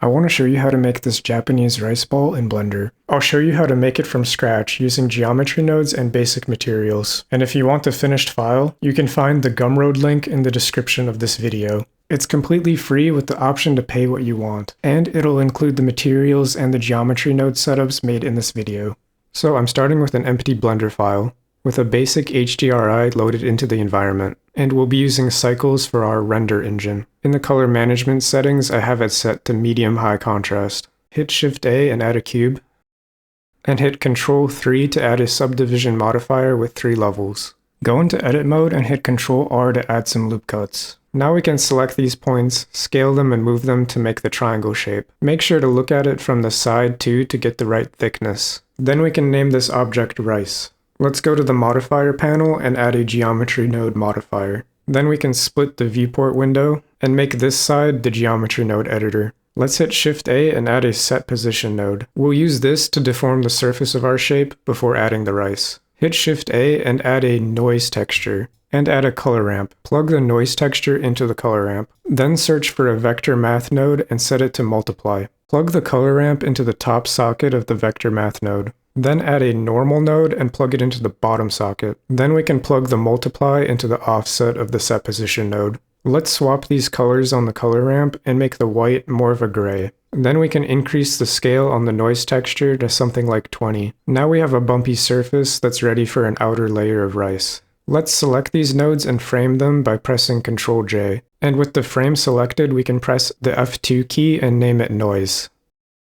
I want to show you how to make this Japanese rice ball in Blender. I'll show you how to make it from scratch using geometry nodes and basic materials. And if you want the finished file, you can find the Gumroad link in the description of this video. It's completely free with the option to pay what you want, and it'll include the materials and the geometry node setups made in this video. So I'm starting with an empty Blender file, with a basic HDRI loaded into the environment, and we'll be using cycles for our render engine. In the color management settings, I have it set to medium-high contrast. Hit Shift-A and add a cube, and hit Ctrl-3 to add a subdivision modifier with 3 levels. Go into edit mode and hit Ctrl-R to add some loop cuts. Now we can select these points, scale them and move them to make the triangle shape. Make sure to look at it from the side too to get the right thickness. Then we can name this object rice. Let's go to the modifier panel and add a geometry node modifier. Then we can split the viewport window and make this side the geometry node editor. Let's hit Shift-A and add a set position node. We'll use this to deform the surface of our shape before adding the rice. Hit Shift-A and add a noise texture, and add a color ramp. Plug the noise texture into the color ramp. Then search for a vector math node and set it to multiply. Plug the color ramp into the top socket of the vector math node. Then add a normal node and plug it into the bottom socket. Then we can plug the multiply into the offset of the set position node. Let's swap these colors on the color ramp and make the white more of a gray. Then we can increase the scale on the noise texture to something like 20. Now we have a bumpy surface that's ready for an outer layer of rice. Let's select these nodes and frame them by pressing Ctrl-J. And with the frame selected, we can press the F2 key and name it noise.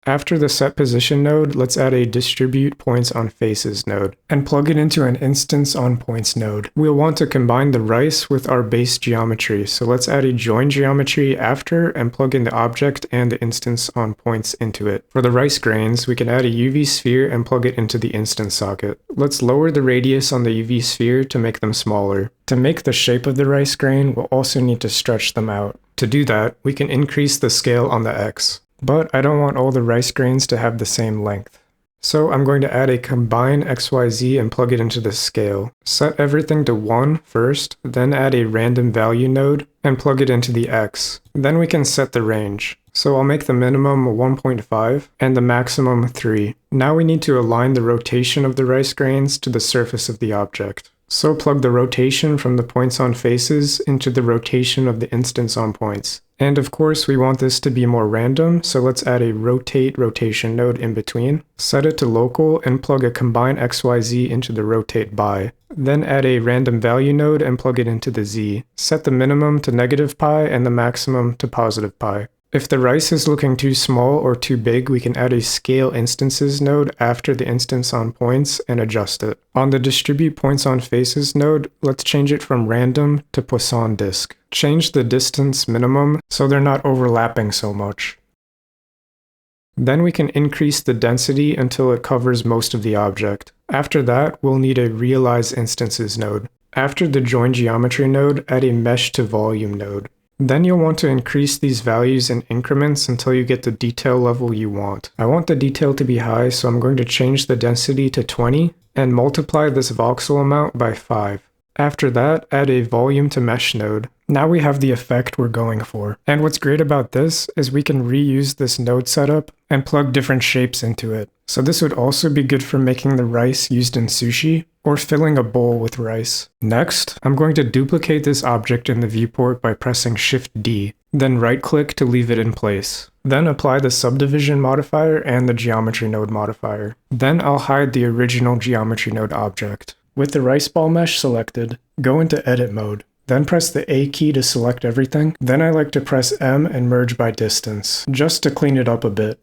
After the set position node, let's add a distribute points on faces node and plug it into an instance on points node. We'll want to combine the rice with our base geometry, so let's add a join geometry after and plug in the object and the instance on points into it. For the rice grains, we can add a UV sphere and plug it into the instance socket. Let's lower the radius on the UV sphere to make them smaller. To make the shape of the rice grain, we'll also need to stretch them out. To do that, we can increase the scale on the X. But I don't want all the rice grains to have the same length. So I'm going to add a combine XYZ and plug it into the scale. Set everything to 1 first, then add a random value node and plug it into the X. Then we can set the range. So I'll make the minimum 1.5 and the maximum 3. Now we need to align the rotation of the rice grains to the surface of the object. So plug the rotation from the points on faces into the rotation of the instance on points. And of course we want this to be more random, so let's add a rotate rotation node in between. Set it to local and plug a combine XYZ into the rotate by. Then add a random value node and plug it into the Z. Set the minimum to -pi and the maximum to +pi. If the rice is looking too small or too big, we can add a scale instances node after the instance on points and adjust it. On the distribute points on faces node, let's change it from random to Poisson disk. Change the distance minimum so they're not overlapping so much. Then we can increase the density until it covers most of the object. After that, we'll need a realize instances node. After the join geometry node, add a mesh to volume node. Then you'll want to increase these values in increments until you get the detail level you want. I want the detail to be high, so I'm going to change the density to 20 and multiply this voxel amount by 5. After that, add a volume to mesh node. Now we have the effect we're going for. And what's great about this is we can reuse this node setup and plug different shapes into it. So this would also be good for making the rice used in sushi or filling a bowl with rice. Next, I'm going to duplicate this object in the viewport by pressing Shift-D, then right-click to leave it in place. Then apply the subdivision modifier and the geometry node modifier. Then I'll hide the original geometry node object. With the rice ball mesh selected, go into edit mode. Then press the A key to select everything. Then I like to press M and merge by distance, just to clean it up a bit.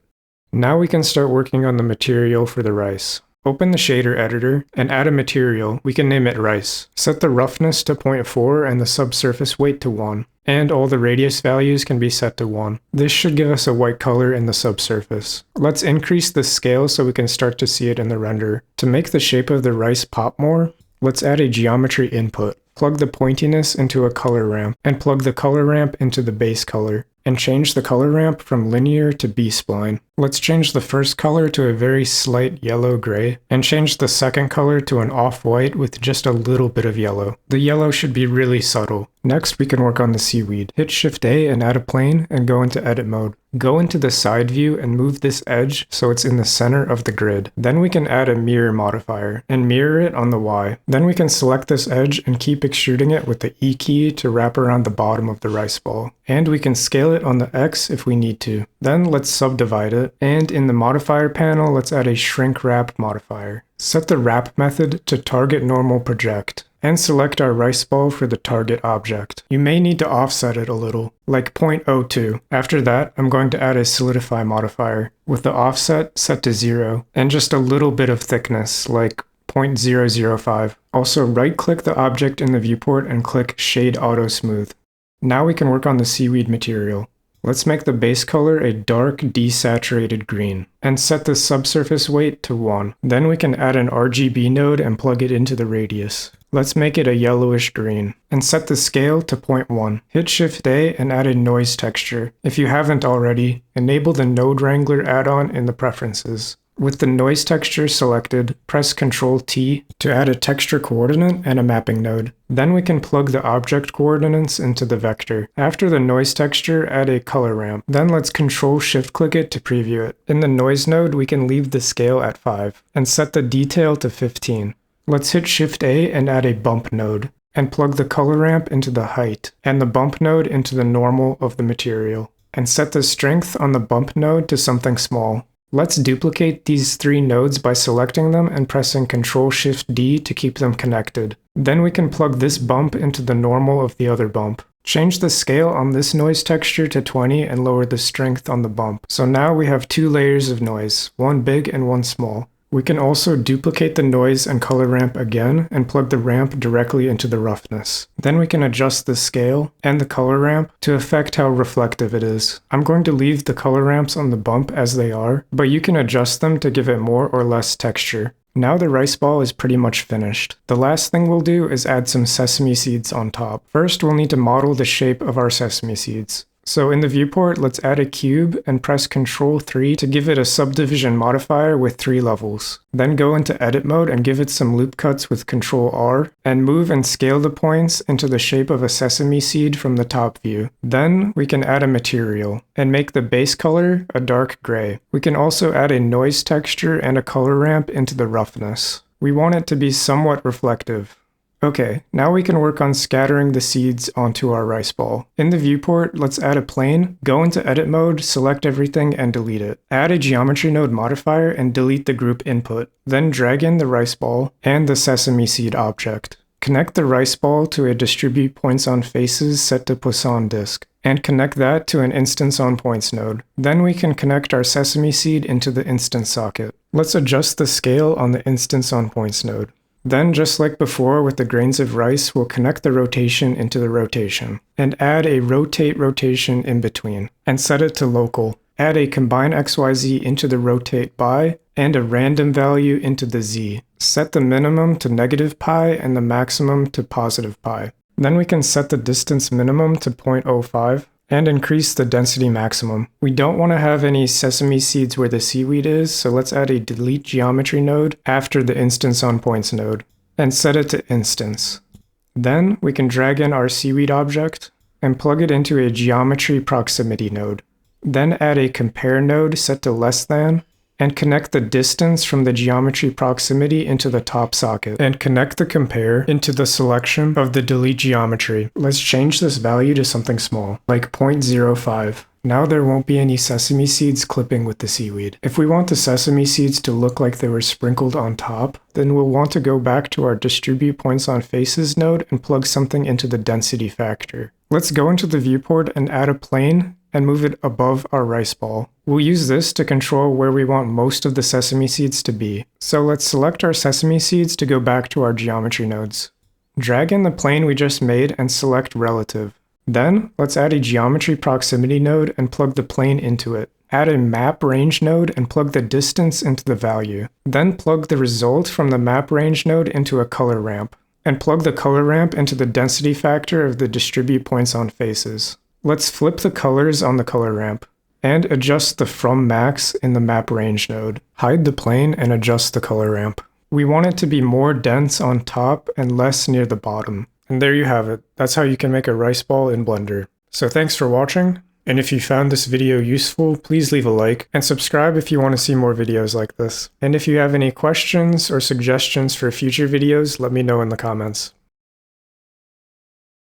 Now we can start working on the material for the rice. Open the shader editor and add a material. We can name it rice. Set the roughness to 0.4 and the subsurface weight to 1. And all the radius values can be set to 1. This should give us a white color in the subsurface. Let's increase the scale so we can start to see it in the render. To make the shape of the rice pop more, let's add a geometry input. Plug the pointiness into a color ramp, and plug the color ramp into the base color. and change the color ramp from linear to B-spline. Let's change the first color to a very slight yellow-gray, and change the second color to an off-white with just a little bit of yellow. The yellow should be really subtle. Next, we can work on the seaweed. Hit Shift A and add a plane, and go into edit mode. Go into the side view and move this edge so it's in the center of the grid. Then we can add a mirror modifier, and mirror it on the Y. Then we can select this edge and keep extruding it with the E key to wrap around the bottom of the rice ball. And we can scale it on the X if we need to. Then let's subdivide it, and in the modifier panel, let's add a shrink wrap modifier. Set the wrap method to target normal project, and select our rice ball for the target object. You may need to offset it a little, like 0.02. After that, I'm going to add a solidify modifier, with the offset set to 0, and just a little bit of thickness, like 0.005. Also, right-click the object in the viewport and click Shade Auto Smooth. Now we can work on the seaweed material. Let's make the base color a dark desaturated green, and set the subsurface weight to 1. Then we can add an RGB node and plug it into the radius. Let's make it a yellowish green, and set the scale to 0.1. Hit Shift A and add a noise texture. If you haven't already, enable the Node Wrangler add-on in the preferences. With the noise texture selected, press Ctrl T to add a texture coordinate and a mapping node. Then we can plug the object coordinates into the vector. After the noise texture, add a color ramp. Then let's Ctrl Shift click it to preview it. In the noise node, we can leave the scale at 5 and set the detail to 15. Let's hit Shift A and add a bump node, and plug the color ramp into the height, and the bump node into the normal of the material, and set the strength on the bump node to something small. Let's duplicate these 3 nodes by selecting them and pressing Ctrl Shift D to keep them connected. Then we can plug this bump into the normal of the other bump. Change the scale on this noise texture to 20 and lower the strength on the bump. So now we have 2 layers of noise, one big and one small. We can also duplicate the noise and color ramp again and plug the ramp directly into the roughness. Then we can adjust the scale and the color ramp to affect how reflective it is. I'm going to leave the color ramps on the bump as they are, but you can adjust them to give it more or less texture. Now the rice ball is pretty much finished. The last thing we'll do is add some sesame seeds on top. First, we'll need to model the shape of our sesame seeds. So in the viewport, let's add a cube and press Ctrl 3 to give it a subdivision modifier with 3 levels. Then go into edit mode and give it some loop cuts with Ctrl R, and move and scale the points into the shape of a sesame seed from the top view. Then we can add a material, and make the base color a dark gray. We can also add a noise texture and a color ramp into the roughness. We want it to be somewhat reflective. Okay, now we can work on scattering the seeds onto our rice ball. In the viewport, let's add a plane, go into edit mode, select everything, and delete it. Add a geometry node modifier and delete the group input. Then drag in the rice ball and the sesame seed object. Connect the rice ball to a distribute points on faces set to Poisson disk, and connect that to an instance on points node. Then we can connect our sesame seed into the instance socket. Let's adjust the scale on the instance on points node. Then, just like before with the grains of rice, we'll connect the rotation into the rotation, and add a rotate rotation in between, and set it to local. Add a combine XYZ into the rotate by, and a random value into the Z. Set the minimum to -pi and the maximum to +pi. Then we can set the distance minimum to 0.05, and increase the density maximum. We don't want to have any sesame seeds where the seaweed is, so let's add a delete geometry node after the instance on points node, and set it to instance. Then we can drag in our seaweed object, and plug it into a geometry proximity node. Then add a compare node set to less than, and connect the distance from the geometry proximity into the top socket, and connect the compare into the selection of the delete geometry. Let's change this value to something small, like 0.05. Now there won't be any sesame seeds clipping with the seaweed. If we want the sesame seeds to look like they were sprinkled on top, then we'll want to go back to our distribute points on faces node and plug something into the density factor. Let's go into the viewport and add a plane and move it above our rice ball. We'll use this to control where we want most of the sesame seeds to be. So let's select our sesame seeds to go back to our geometry nodes. Drag in the plane we just made and select relative. Then, let's add a geometry proximity node and plug the plane into it. Add a map range node and plug the distance into the value. Then plug the result from the map range node into a color ramp, and plug the color ramp into the density factor of the distribute points on faces. Let's flip the colors on the color ramp and adjust the from max in the map range node. Hide the plane and adjust the color ramp. We want it to be more dense on top and less near the bottom. And there you have it. That's how you can make a rice ball in Blender. So thanks for watching, and if you found this video useful, please leave a like and subscribe if you want to see more videos like this. And if you have any questions or suggestions for future videos, let me know in the comments.